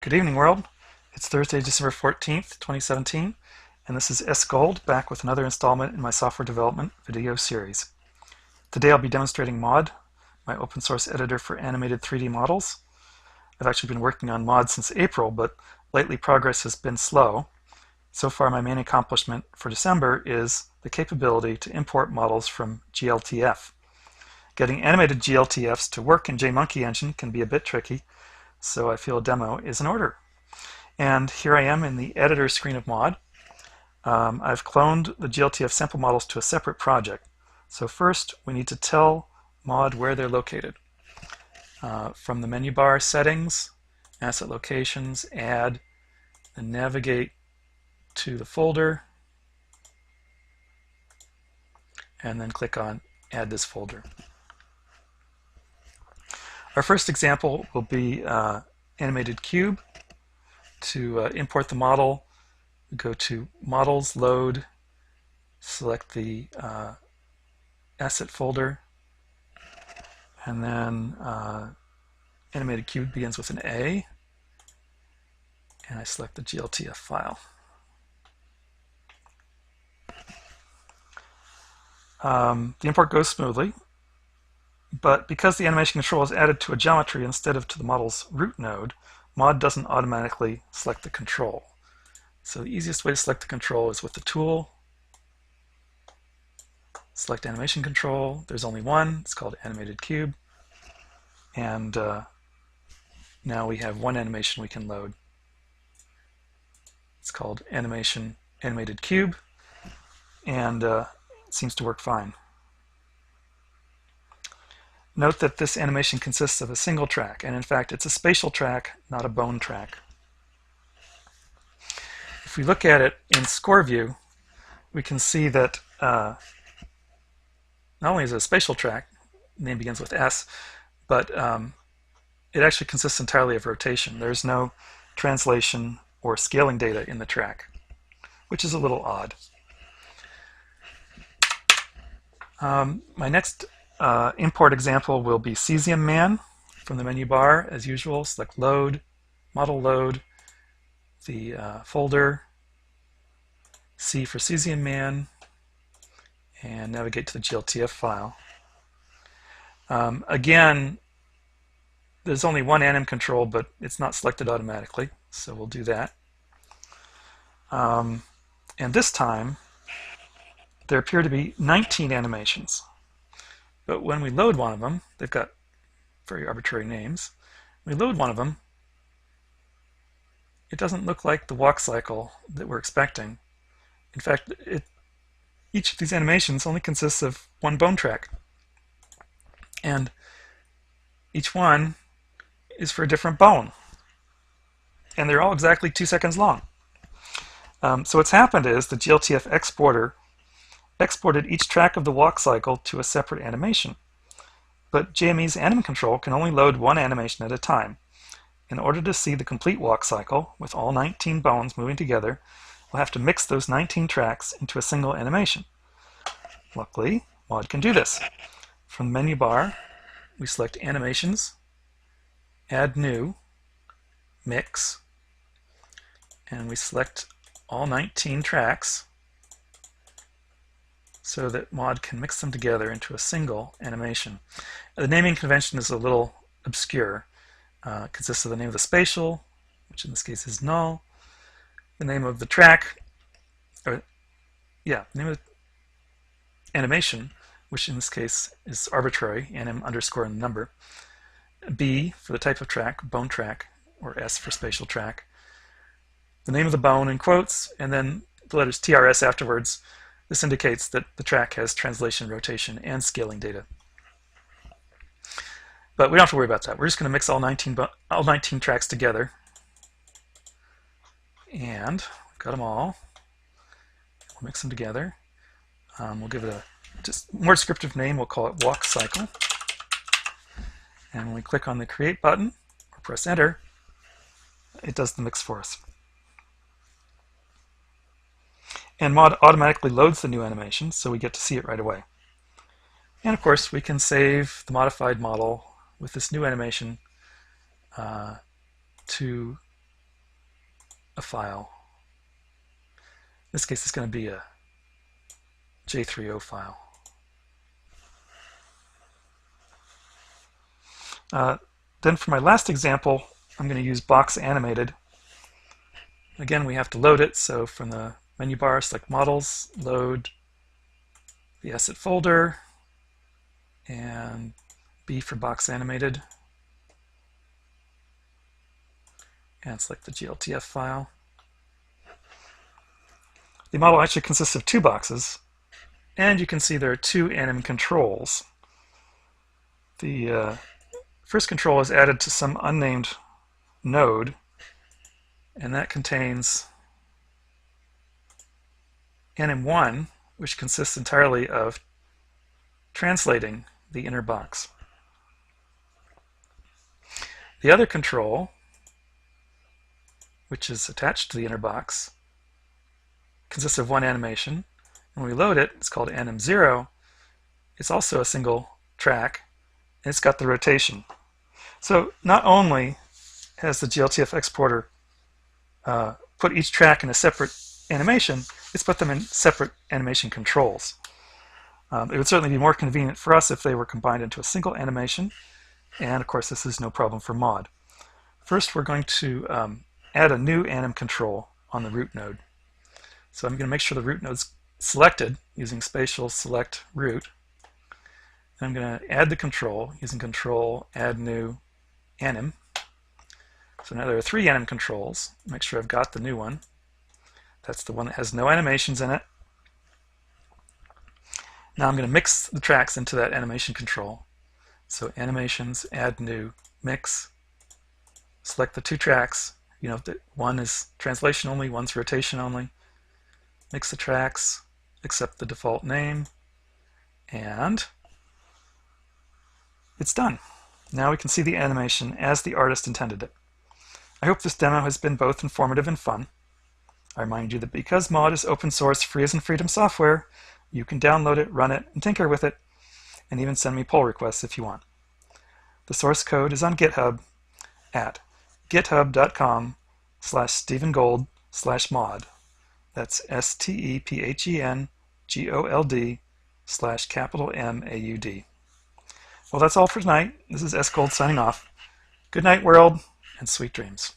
Good evening, world. It's Thursday, December 14th, 2017, and this is S. Gold back with another installment in my software development video series. Today I'll be demonstrating Mod, my open source editor for animated 3D models. I've actually been working on Mod since April, but lately progress has been slow. So far, my main accomplishment for December is the capability to import models from glTF. Getting animated glTFs to work in JMonkey Engine can be a bit tricky, so I feel a demo is in order. And here I am in the editor screen of Mod. I've cloned the glTF sample models to a separate project. So first, we need to tell Mod where they're located. From the menu bar, Settings, Asset Locations, Add, and navigate to the folder, and then click on Add this folder. Our first example will be animated cube. To import the model, go to Models, Load, select the asset folder, and then animated cube begins with an A, and I select the glTF file. The import goes smoothly, but because the animation control is added to a geometry instead of to the model's root node, Mod doesn't automatically select the control. So the easiest way to select the control is with the tool, select animation control. There's only one, it's called animated cube, and now we have one animation we can load. It's called animated cube, and it seems to work fine. Note that this animation consists of a single track, and in fact it's a spatial track, not a bone track. If we look at it in score view, we can see that not only is it a spatial track, name begins with S, but it actually consists entirely of rotation. There's no translation or scaling data in the track, which is a little odd. My next import example will be Cesium Man. From the menu bar, as usual, select Load, Model Load, the folder, C for Cesium Man, and navigate to the glTF file. Again, there's only one anim control, but it's not selected automatically, so we'll do that. And this time, there appear to be 19 animations. But when we load one of them, they've got very arbitrary names. When we load one of them, it doesn't look like the walk cycle that we're expecting. In fact, each of these animations only consists of one bone track. And each one is for a different bone. And they're all exactly 2 seconds long. So what's happened is the glTF exporter exported each track of the walk cycle to a separate animation. But JME's anim control can only load one animation at a time. In order to see the complete walk cycle, with all 19 bones moving together, we'll have to mix those 19 tracks into a single animation. Luckily, Mod can do this. From the menu bar, we select Animations, Add New, Mix, and we select all 19 tracks so that Mod can mix them together into a single animation. The naming convention is a little obscure. It consists of the name of the spatial, which in this case is null, the name of the track, the name of the animation, which in this case is arbitrary, anim underscore and number, B for the type of track, bone track, or S for spatial track, the name of the bone in quotes, and then the letters TRS afterwards. This indicates that the track has translation, rotation, and scaling data. But we don't have to worry about that. We're just going to mix all 19 tracks together. And we've got them all. We'll mix them together. We'll give it a just more descriptive name. We'll call it Walk Cycle. And when we click on the Create button or press Enter, it does the mix for us. And Mod automatically loads the new animation, so we get to see it right away. And of course, we can save the modified model with this new animation to a file. In this case, it's going to be a J3O file. Then for my last example, I'm going to use box animated. Again, we have to load it, so from the menu bar, select Models, load the asset folder, and B for box animated, and select the glTF file. The model actually consists of two boxes, and you can see there are two anim controls. The first control is added to some unnamed node, and that contains anim1, which consists entirely of translating the inner box. The other control, which is attached to the inner box, consists of one animation. When we load it, it's called anim0. It's also a single track, and it's got the rotation. So not only has the glTF exporter put each track in a separate animation, it's put them in separate animation controls. It would certainly be more convenient for us if they were combined into a single animation, and of course this is no problem for mod. First, we're going to add a new anim control on the root node. So I'm going to make sure the root node's selected using spatial select root. And I'm going to add the control using control add new anim. So now there are three anim controls. Make sure I've got the new one. That's the one that has no animations in it. Now I'm going to mix the tracks into that animation control. So animations, add new, mix. Select the two tracks. You know, one is translation only, one's rotation only. Mix the tracks, accept the default name, and it's done. Now we can see the animation as the artist intended it. I hope this demo has been both informative and fun. I remind you that because mod is open source, free as in freedom software, you can download it, run it, and tinker with it, and even send me pull requests if you want. The source code is on GitHub at github.com/StephenGold/mod. That's StephenGold/MAUD. Well, that's all for tonight. This is S. Gold signing off. Good night, world, and sweet dreams.